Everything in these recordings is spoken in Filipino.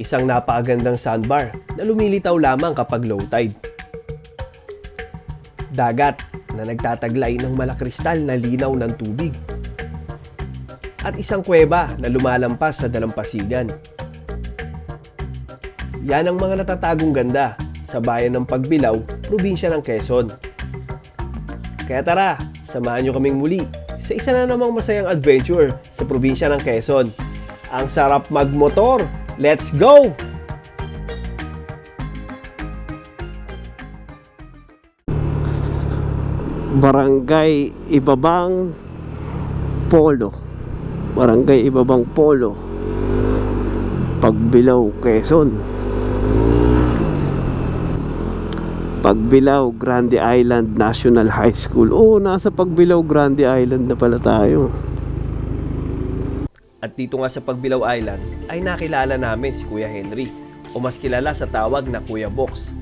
Isang napakagandang sandbar na lumilitaw lamang kapag low tide. Dagat na nagtataglay ng malakristal na linaw ng tubig. At isang kuweba na lumalampas sa dalampasigan. Yan ang mga natatagong ganda sa bayan ng Pagbilao, probinsya ng Quezon. Kaya tara, samahan nyo kaming muli sa isa na namang masayang adventure sa probinsya ng Quezon. Ang sarap magmotor! Let's go! Barangay Ibabang Polo. Barangay Ibabang Polo, Pagbilao, Quezon. Pagbilao Grande Island National High School. Oo, nasa Pagbilao Grande Island na pala tayo. At dito nga sa Pagbilao Island ay nakilala namin si Kuya Henry, o mas kilala sa tawag na Kuya Box.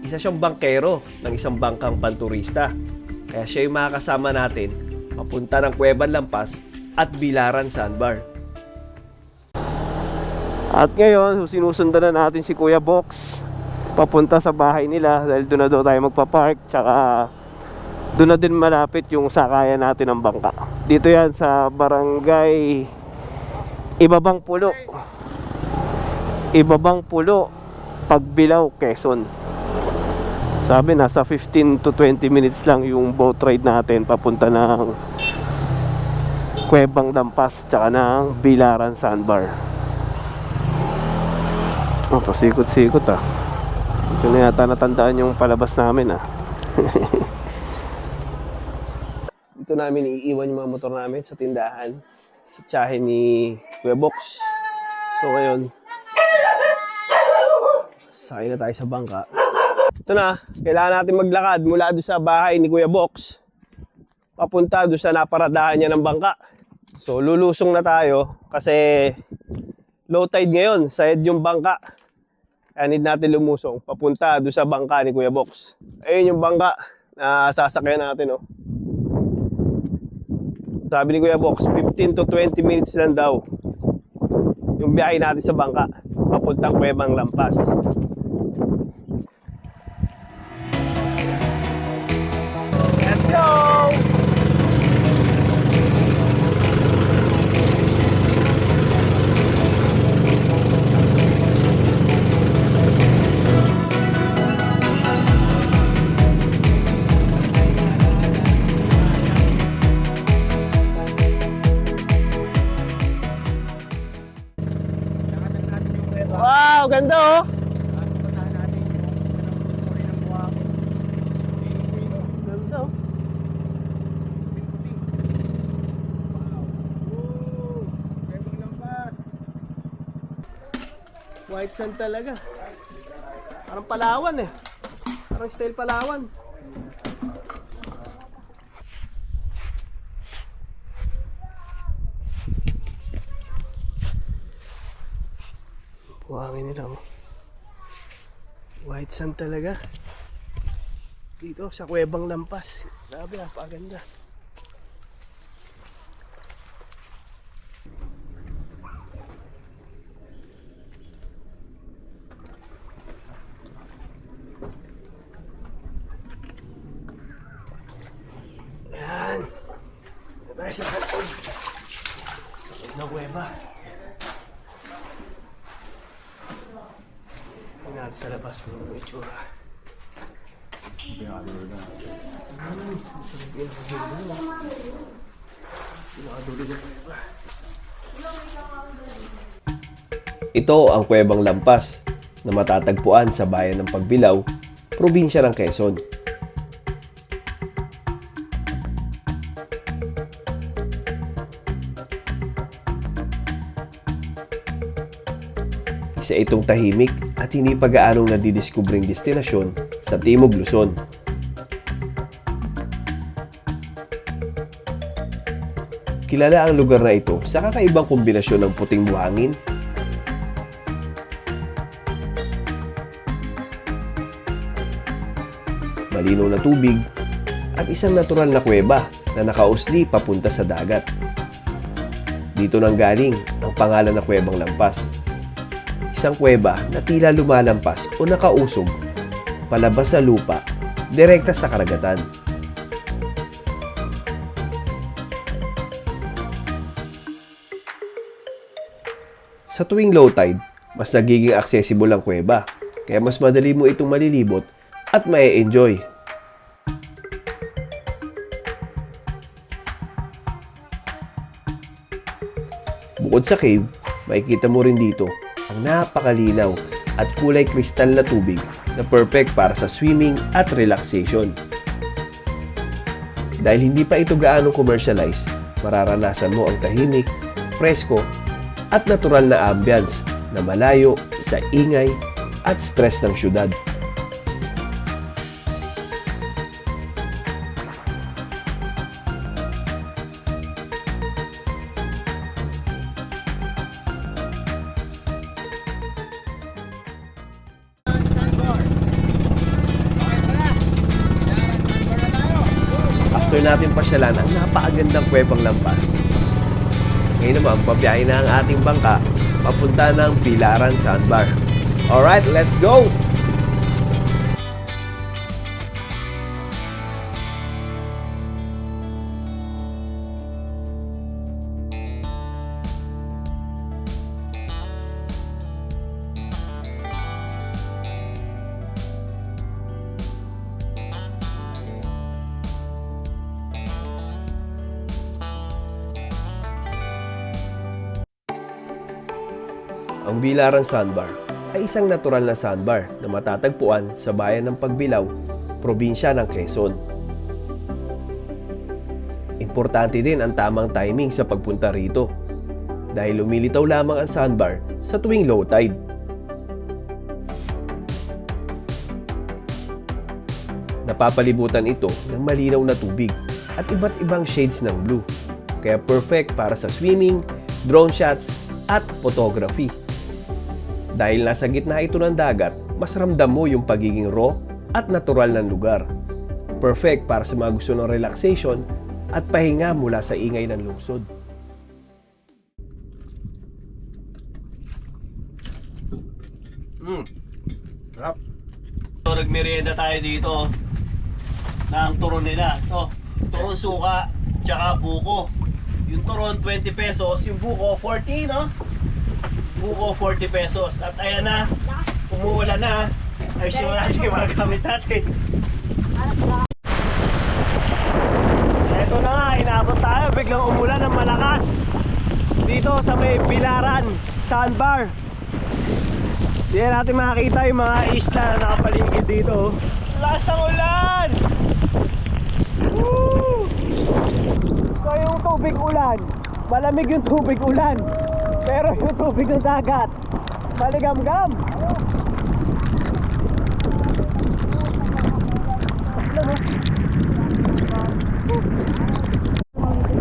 Isa siyang bangkero ng isang bangkang panturista. Kaya siya yung makakasama natin papunta ng Cuevan Lampas at Bilaran Sandbar. At ngayon, sinusundan na natin si Kuya Box papunta sa bahay nila dahil doon na daw tayo magpapark, tsaka doon na din malapit yung sakayan natin ng bangka. Dito yan sa Barangay Ibabang Pulo, Ibabang Pulo, Pagbilao, Quezon. Sabi nasa 15 to 20 minutes lang yung boat ride natin papunta ng Cuevang Lampas tsaka ng Bilaran Sandbar. Oh, pasikot-sikot ah. Ito na yata natandaan yung palabas namin ah. Ito namin iiwan yung mga motor namin sa tindahan, sa tiyahe ni Kuya Box. So ngayon, sakay na tayo sa bangka. Ito na, kailangan natin maglakad mula doon sa bahay ni Kuya Box papunta doon sa naparadahan niya ng bangka. So lulusong na tayo kasi low tide ngayon, sayad yung bangka. Kaya need natin lumusong papunta doon sa bangka ni Kuya Box. Ayun yung bangka na sasakyan natin, oh. Sabi ni Kuya Box, 15 to 20 minutes lang daw yung biyahe natin sa bangka papuntang Cuevang Lampas. Let's go! Wow, ganda oh! Ganda oh! White sand talaga. Parang Palawan eh. Parang style Palawan. Buhangin nila mo. White sand talaga. Dito sa Cuevang Lampas. Grabe ah, paganda. Ayan. Ito tayo sa hapon. Na Cueva. Natin sa labas mo ng itsura. Ito ang Cuevang Lampas na matatagpuan sa bayan ng Pagbilao, probinsya ng Quezon. Isa itong tahimik at hindi pag-aarong nadidiskubreng destinasyon sa Timog Luzon. Kilala ang lugar na ito sa kakaibang kombinasyon ng puting buhangin, malinaw na tubig, at isang natural na kuweba na nakausli papunta sa dagat. Dito nang galing ang pangalan na Cuevang Lampas. isang kuweba na tila lumalampas o nakausog palabas sa lupa, direkta sa karagatan. Sa tuwing low tide, mas nagiging accessible ang kuweba, kaya mas madali mo itong malilibot at mae-enjoy. Bukod sa cave, makikita mo rin dito ang napakalinaw at kulay kristal na tubig na perfect para sa swimming at relaxation. Dahil hindi pa ito gaanong commercialize, mararanasan mo ang tahimik, presko, at natural na ambience na malayo sa ingay at stress ng syudad. After natin pasyalan ang napakagandang kuwebang lampas, ngayon naman, pabiyahe na ang ating bangka papunta ng Pilaran Sandbar. Alright, let's go! Ang Pilaran Sandbar ay isang natural na sandbar na matatagpuan sa bayan ng Pagbilao, probinsya ng Quezon. Importante din ang tamang timing sa pagpunta rito dahil lumilitaw lamang ang sandbar sa tuwing low tide. Napapalibutan ito ng malinaw na tubig at iba't ibang shades ng blue, kaya perfect para sa swimming, drone shots at photography. Dahil nasa gitna ito ng dagat, mas ramdam mo yung pagiging raw at natural ng lugar. Perfect para sa mga gusto ng relaxation at pahinga mula sa ingay ng lungsod. Sarap. So, nagmerienda tayo dito ng turon nila. So, turon suka, tsaka buko. Yung turon 20 pesos, yung buko 40, no? Buko 40 pesos. At ayan na, umuulan na. Ay siya natin yung mga gamit natin. Eto na nga, inabot tayo. Biglang umulan ng malakas dito sa may Pilaran Sandbar. Hindi natin makakita yung mga isla na nakapaligid dito. Lakas ng ulan! Woo! So yung tubig ulan, malamig yung tubig ulan, pero yung tubig ng dagat maligam-gam.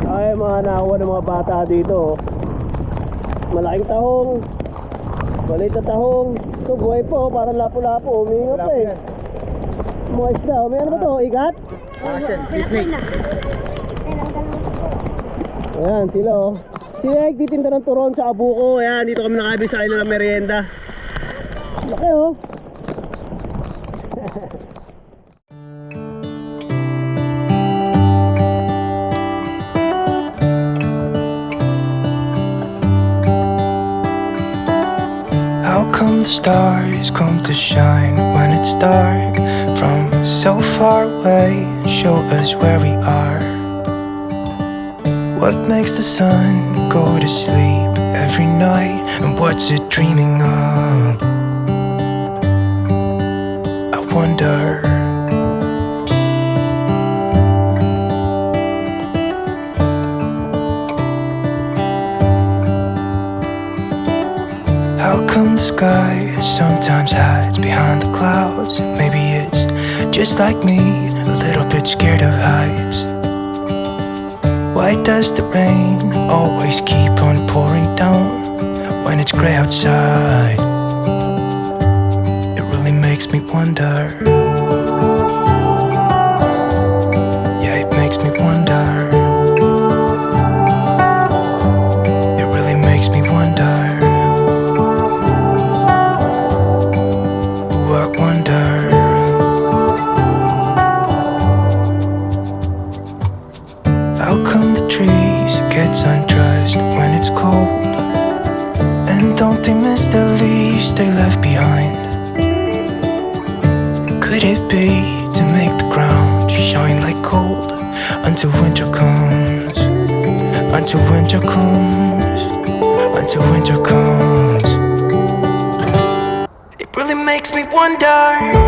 Ay, mga nakuha ng mga bata dito. Malaking tahong, maliit na tahong. Ito buhay po, parang lapo-lapo. Umingat pa eh. Mga isda, may ano ba ito? Ikat? Ayan, sila oh. Sila nagtitinda ng turon sa buko. Ayan, dito kami nakabili sa kanila ng merienda. Laki oh. How come the stars come to shine when it's dark from so far away and show us where we are? What makes the sun go to sleep every night, and what's it dreaming of? I wonder. How come the sky sometimes hides behind the clouds? Maybe it's just like me, a little bit scared of heights. Why does the rain always keep on pouring down when it's gray outside? It really makes me wonder. Yeah, it makes me wonder. It really makes me wonder. don't they miss the leaves they left behind? Could it be to make the ground shine like gold until winter comes? Until winter comes, until winter comes. It really makes me wonder.